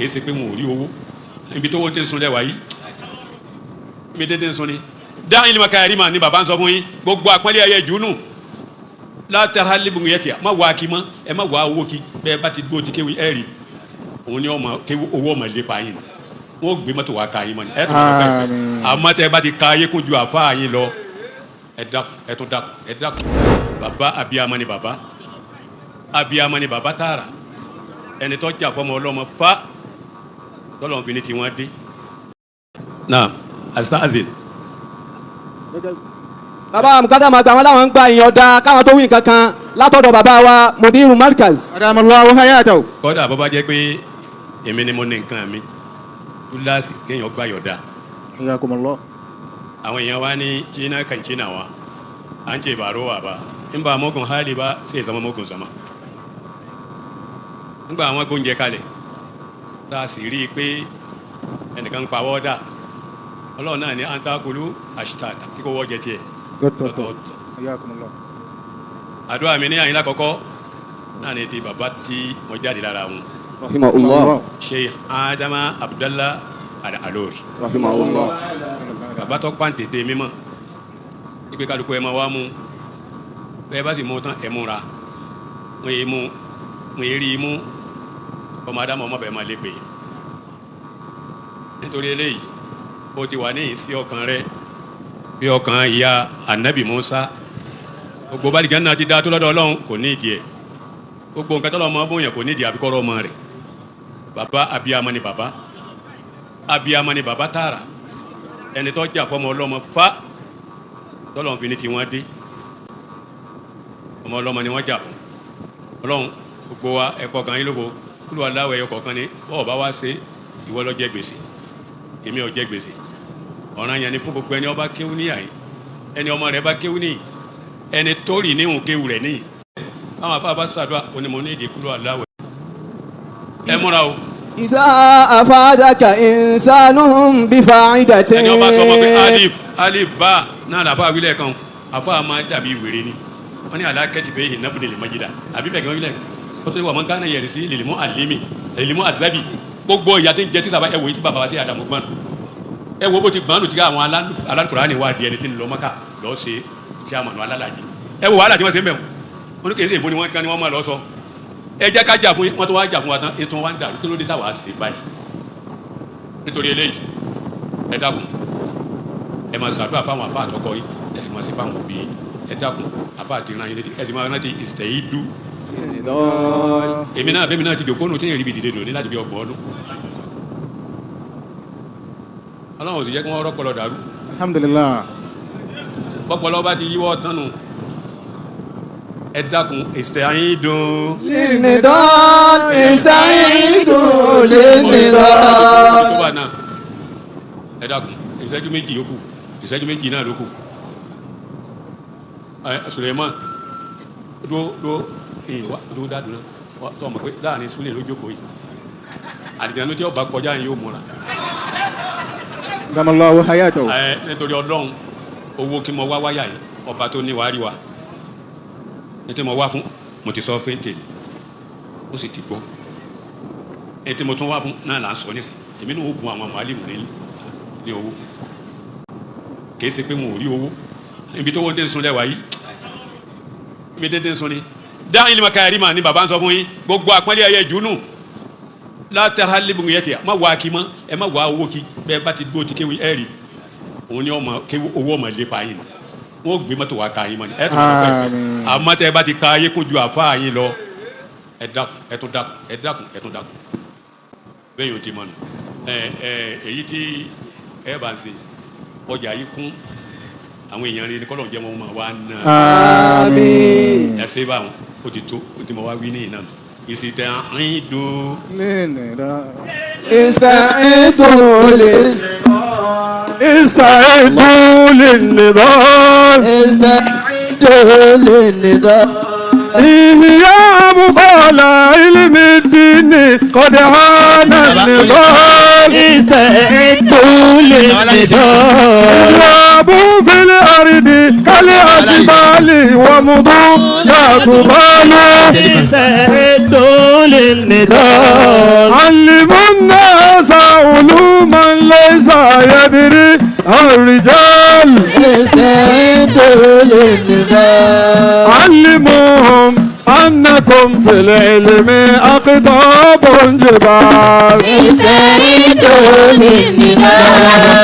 kì í ṣe pé mo rí owó ibi tó wó tẹ́ ń sun lẹ́wà yìí ibi tẹ́ ń sun ni dáhùn ilé maka ẹ̀rí mà ní bàbá ń sọ fún yín gbogbo àpẹẹrẹ ẹ̀yẹ jùnú látara lébùn yẹn fìyà má wà á kí mọ́ ẹ má wà á owó kí bẹ́ẹ̀ bá ti dúró ti kéwì ẹ̀rí òun ni owó ọmọ lépa yín wọ́n gbé mọ́tò wá ka yín mọ́ ni ẹ̀ tó lọ bẹ́ẹ̀ àmọ́ tẹ́ bá ti ka ayé kún ju àfa yín lọ ẹ dákun bàbá abiyamọ ni bàbá abiyamọ ni bàbá tààrà ẹni tó jà fọmọ ọlọ́mọ fa tọ́lọ́n fi ní tiwọn dé. náà asitazi. bàbá mukada máa gbà wọn láwọn ń gba ìyọ̀ǹda káwọn tó wí nǹkan kan látọ̀dọ̀ bàbá wa mudiru markaz. adamallahu hayatahu. kọ́dà bó bá jẹ́ pé èmi ni mo ní nǹkan mi túláàsì kéèyàn gbà yọ̀ǹda. Jazakumullah. àwọn èèyàn wa ní china kan china wa an ce ba rowa ba in ba mugun hali ba sai zama mugun zama in ba àwọn gbóúnjẹ kalẹ̀ tá a sì rí i pé ẹnìkan ń pa wọ́ọ́dà ọlọ́run náà ní antakulu àṣìtàtà kíkó wọ́ọ́ jẹ tiẹ̀ àdúrà mi ní àyìn lákọ̀ọ́kọ́ náà ní ti bàbá tí mo jáde lára wọn rahimahullah. Sheikh Adama Abdallah Al-Alori rahimahullah. bàbá tó pàǹtẹ̀tẹ̀ mímọ́ ìgbé kálukú ẹ máa wá mú bẹ́ẹ̀ bá sì mú tán ẹ múra wọ́n yé mú wọ́n yé rí i mú ọmọ adamu ọmọ bẹ́ẹ̀ máa lé pè é nítorí eléyìí ó ti wà ní ìsí ọkàn rẹ bí ọkàn ìyá anabi Musa gbogbo bàdìgá náà ti dá tó lọ́dọ̀ Ọlọ́run kò ní ìdí ẹ̀ gbogbo nǹkan tọ́lọ́ ọmọ bóyá kò ní ìdí àbíkọ́rọ́ ọmọ rẹ̀ bàbá abiyamọ ni bàbá abiyamọ ni bàbá tààrà ẹni tó jà fọmọ ọlọ́mọ fa tọ́lọ́n fi ní tiwọn dé ọmọ ọlọ́mọ ni wọ́n jà fún Ọlọ́run gbogbo wa ẹ̀kọ́ kan yín lóko kúlù aláwọ̀ ẹ̀yọ kọ̀ọ̀kan ni bọ́ọ̀ bá wá ṣe ìwọ ló jẹ gbèsè èmi ò jẹ gbèsè ọ̀ràn yẹn ni fún gbogbo ẹni ọba kéwú níyà yìí ẹni ọmọ rẹ bá kéwú níyì ẹni tó rì níhùn kéwú rẹ níyì àwọn afá bá ṣàdúrà onímọ̀ ní èdè kúlù aláwọ̀ ẹ múra o. ìsá àfàdàkà ìsánú bí fàáìdàtì. ẹni ọba sọ ọmọ pé alif bá náà làbá wílẹ̀ kan àfa máa dàbí wèrè ni wọ́n ní alákẹ́tì fẹ́ yìí nábùdé lè májídà àbí bẹ́ẹ̀ kan wílẹ̀ ó tó wà mọ́ gánà yẹ̀rì sí lèlímọ́ àlémi lèlímọ́ àzábì gbogbo ìyá tí ń jẹ tí sábà ẹwò yìí tí bàbá wa sí àdàmú gbọ́n ẹwò bó ti gbọ́n lù tí ká àwọn Al-Qur'ani wà di ẹni tí ń lọ Mákà lọ́ọ́ ṣe tí a mọ̀ ní alálàjì ẹwò wàhálà tí wọ́n ṣe ń bẹ̀ wọ́n ní kèsì ìbò ni wọ́n máa lọ sọ ẹ jẹ́ ká jà fún wọn tó wá jà fún wa tán ètò wa ń dàrú kí ló dé táwa ṣe báyìí nítorí eléyìí ẹ dákun ẹ máa ṣàdúrà fáwọn àfa àtọkọ yìí ẹ sì máa ṣe fáwọn òbí yìí ẹ dákun àfa àti ìran yìí létí ẹ sì máa rántí ìsìtẹ̀yìdú èmi náà ti jòkó nù tí yẹn rí bi dìde lòní láti bí ọgbọ̀n ọdún Ọlọ́run ò sì jẹ́ kí wọ́n rọ́pọlọ dàrú alhamdulillah. pọpọlọ bá ti yíwọ́ tán nù ẹ dákun ìsìtẹ̀yìdú lìnìdán ìsàìdù lìnìdán. tó bá náà ẹ dákun ìṣẹ́jú méjì yókù ìṣẹ́jú méjì náà lókù Suleiman dúró ìwà dúró dádùn náà tó ọmọ pé láàrin súnlẹ̀ lójókòó yìí àdìgbànú tí ọba kọjá yìí yóò múra. Adamallahu hayatahu. nítorí Ọlọ́run owó kí mo wá wáyà yìí ọba tó ní wàá rí wa ètò mo wá fún mo ti sọ fẹ́ǹtẹ̀ ó sì ti gbọ́ ètò mo tún wá fún náà là ń sọ nísìnyí èmi náà ó gun àwọn màálìmù ní owó kì í ṣe pé mo ò rí owó ibi tó wọ́n dé ń sun lẹ́wà yìí ibi tó dé ń sun ni dáhùn ilé maka ẹ̀rí mà ní bàbá ń sọ fún yín gbogbo àpọ́nlé ẹ̀yẹ jùnú látara lébùn yẹn fìyà má wà á kí mọ́ ẹ má wà á owó kí bẹ́ẹ̀ bá ti dúró ti kéwì ẹ̀rí òun ni owó ọmọ lépa yín wọ́n gbé mọ́tò wá ka yín mọ́ ni ẹ̀ tó lọ pẹ́ àmọ́ tẹ́ ẹ bá ti ka ayé kún ju àfa yín lọ ẹ dákun bẹ́ẹ̀ yóò ti mọ́ nù èyí tí ẹ bá ń ṣe ọjà yìí kún àwọn èèyàn rí ni kọ́lọ̀ jẹ́ wọn máa wá ná. àmín. ẹ ṣe báwọn ó ti tó ó ti mọ wá wí ní ìnáwó ìsìtẹ̀ àyín do. ìsàìdù lìnìdán. ìsàìdù lìnìdán. ìsàìdù lìnìdán. إيام طالع علم الدين قد هان النضال استعدوا للنضال لعبوا في الأرض كالأسفال ومضوا لا تبالوا استعدوا للنضال علموا يدري الرجال استعدوا للنضال علموهم أنكم في العلم أقطاب جبال استعدوا للنضال